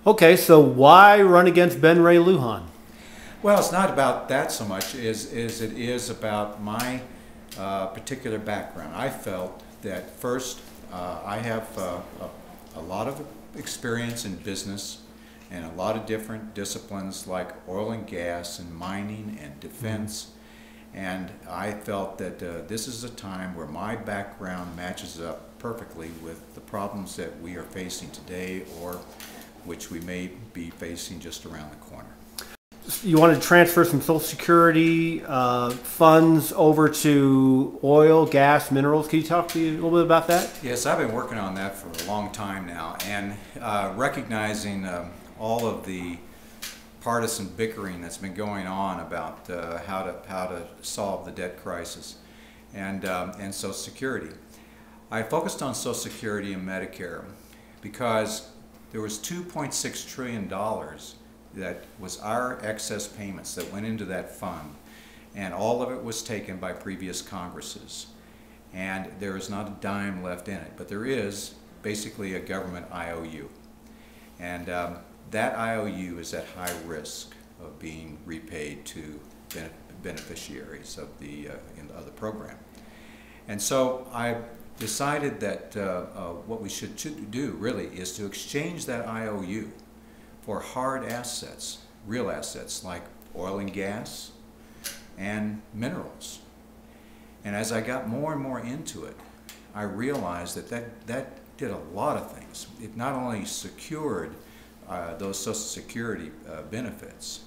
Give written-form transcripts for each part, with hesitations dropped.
Okay, so why run against Ben Ray Lujan? Well, it's not about that so much as it is about my particular background. I felt that first, I have a lot of experience in business and a lot of different disciplines like oil and gas and mining and defense. And I felt that this is a time where my background matches up perfectly with the problems that we are facing today, or which we may be facing just around the corner. You want to transfer some Social Security funds over to oil, gas, minerals. Can you talk to you a little bit about that? Yes, I've been working on that for a long time now, and recognizing all of the partisan bickering that's been going on about how to solve the debt crisis and Social Security. I focused on Social Security and Medicare because there was $2.6 trillion that was our excess payments that went into that fund, and all of it was taken by previous Congresses. And there is not a dime left in it, but there is basically a government IOU. And that IOU is at high risk of being repaid to beneficiaries of the program. And so I decided that what we should do really is to exchange that IOU for hard assets, real assets like oil and gas and minerals. And as I got more and more into it, I realized that did a lot of things. It not only secured those Social Security benefits,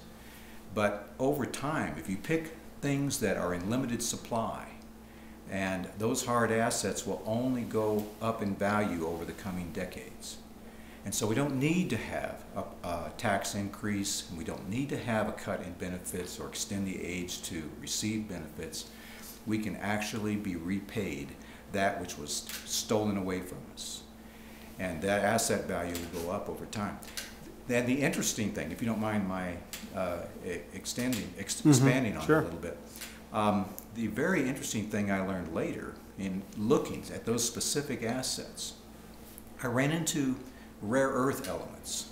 but over time, if you pick things that are in limited supply, and those hard assets will only go up in value over the coming decades. And so we don't need to have a tax increase, and we don't need to have a cut in benefits or extend the age to receive benefits. We can actually be repaid that which was stolen away from us. And that asset value will go up over time. Then the interesting thing, if you don't mind my expanding on Sure. it a little bit, the very interesting thing I learned later in looking at those specific assets, I ran into rare earth elements.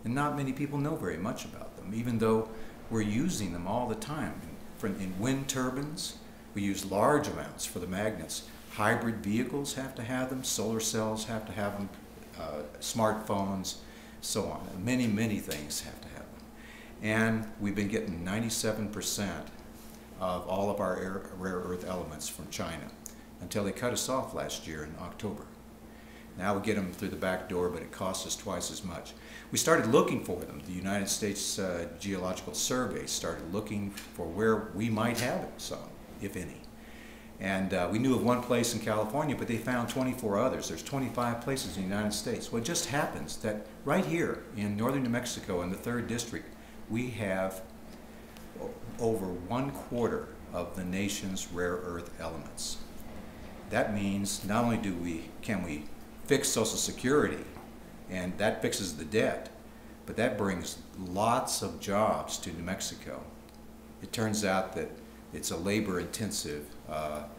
And not many people know very much about them, even though we're using them all the time. In wind turbines, we use large amounts for the magnets. Hybrid vehicles have to have them, solar cells have to have them, smartphones, so on. Many, many things have to have them. And we've been getting 97% of all of our rare earth elements from China until they cut us off last year in October. Now we get them through the back door, but it costs us twice as much. We started looking for them. The United States Geological Survey started looking for where we might have some, if any. And we knew of one place in California, but they found 24 others. There's 25 places in the United States. Well, it just happens that right here in northern New Mexico in the 3rd District, we have over 1/4 of the nation's rare earth elements. That means not only can we fix Social Security, and that fixes the debt, but that brings lots of jobs to New Mexico. It turns out that it's a labor-intensive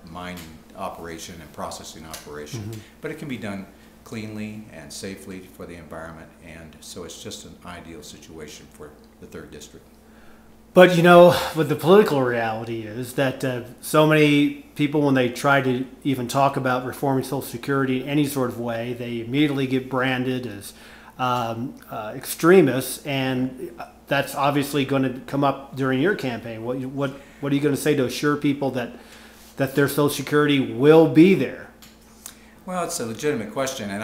mining operation and processing operation, but it can be done cleanly and safely for the environment, and so it's just an ideal situation for the 3rd District. But you know, what the political reality is that so many people, when they try to even talk about reforming Social Security in any sort of way, they immediately get branded as extremists, and that's obviously going to come up during your campaign. What are you going to say to assure people that their Social Security will be there? Well, it's a legitimate question, and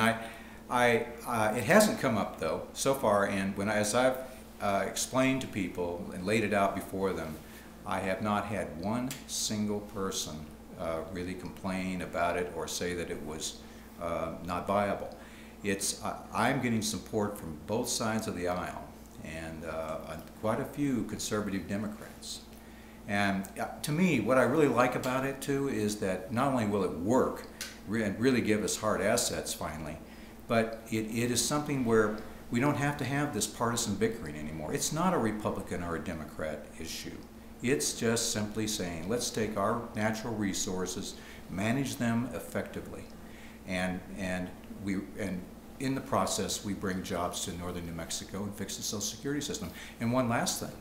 it hasn't come up though so far. And as I've explained to people and laid it out before them, I have not had one single person really complain about it or say that it was not viable. I'm getting support from both sides of the aisle, and quite a few conservative Democrats. And to me, what I really like about it too is that not only will it work and really give us hard assets finally, but it is something where we don't have to have this partisan bickering anymore. It's not a Republican or a Democrat issue. It's just simply saying, let's take our natural resources, manage them effectively, and in the process, we bring jobs to northern New Mexico and fix the Social Security system. And one last thing,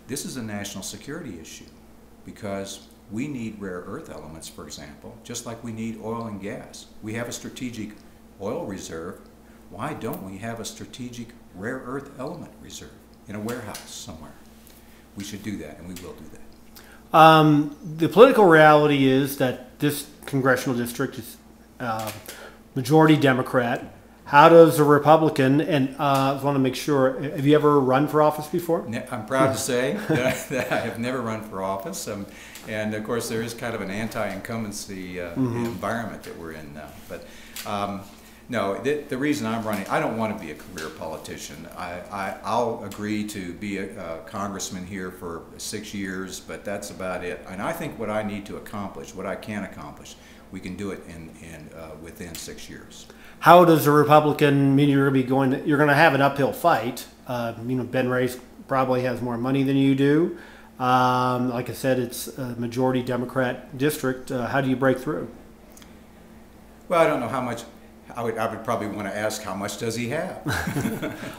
this is a national security issue because we need rare earth elements, for example, just like we need oil and gas. We have a strategic oil reserve. Why don't we have a strategic rare earth element reserve in a warehouse somewhere? We should do that, and we will do that. The political reality is that this congressional district is majority Democrat. How does a Republican, and I want to make sure, have you ever run for office before? I'm proud to say that I have never run for office. And of course, there is kind of an anti-incumbency environment that we're in now. But no, the reason I'm running, I don't want to be a career politician. I'll agree to be a congressman here for 6 years, but that's about it. And I think what I need to accomplish, what I can accomplish, we can do it within 6 years. How does a Republican mean you're going to have an uphill fight? Ben Ray probably has more money than you do. Like I said, it's a majority Democrat district. How do you break through? Well, I don't know how much. I would probably want to ask how much does he have.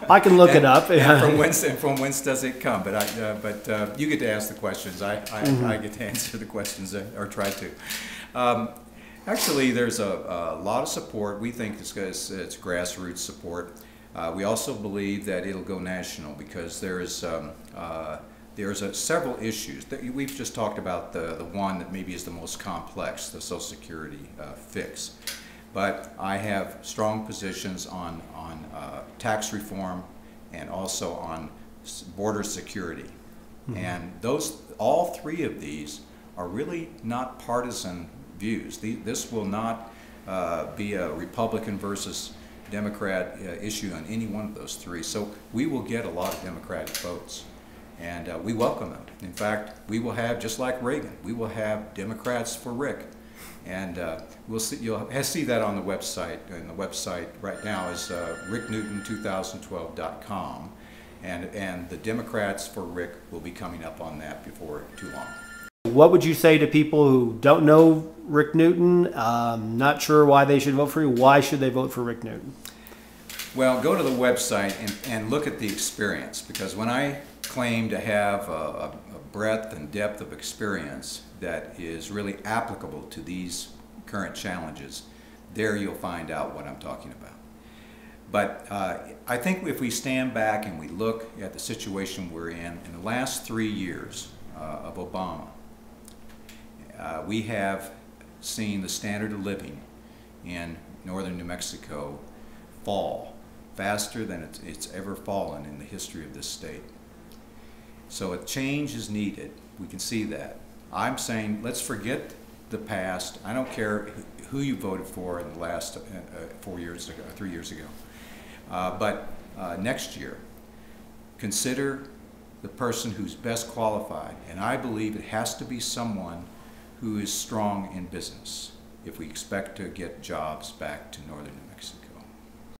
I can look it up. and from whence does it come? But you get to ask the questions. I get to answer the questions or try to. Actually, there's a lot of support. We think it's grassroots support. We also believe that it'll go national because there's several issues. We've just talked about the one that maybe is the most complex, the Social Security fix. But I have strong positions on tax reform and also on border security. And all three of these are really not partisan views. This will not be a Republican versus Democrat issue on any one of those three. So we will get a lot of Democratic votes, and we welcome them. In fact, we will have, just like Reagan, we will have Democrats for Rick, and we'll see. You'll see that on the website. And the website right now is ricknewton2012.com, and the Democrats for Rick will be coming up on that before too long. What would you say to people who don't know Rick Newton, not sure why they should vote for you? Why should they vote for Rick Newton? Well, go to the website and look at the experience, because when I claim to have a breadth and depth of experience that is really applicable to these current challenges, there you'll find out what I'm talking about. But I think if we stand back and we look at the situation we're in the last 3 years of Obama, we have seen the standard of living in northern New Mexico fall faster than it's ever fallen in the history of this state. So a change is needed. We can see that. I'm saying let's forget the past. I don't care who you voted for in the last 4 years ago, 3 years ago. But next year, consider the person who's best qualified. And I believe it has to be someone who is strong in business if we expect to get jobs back to northern New Mexico.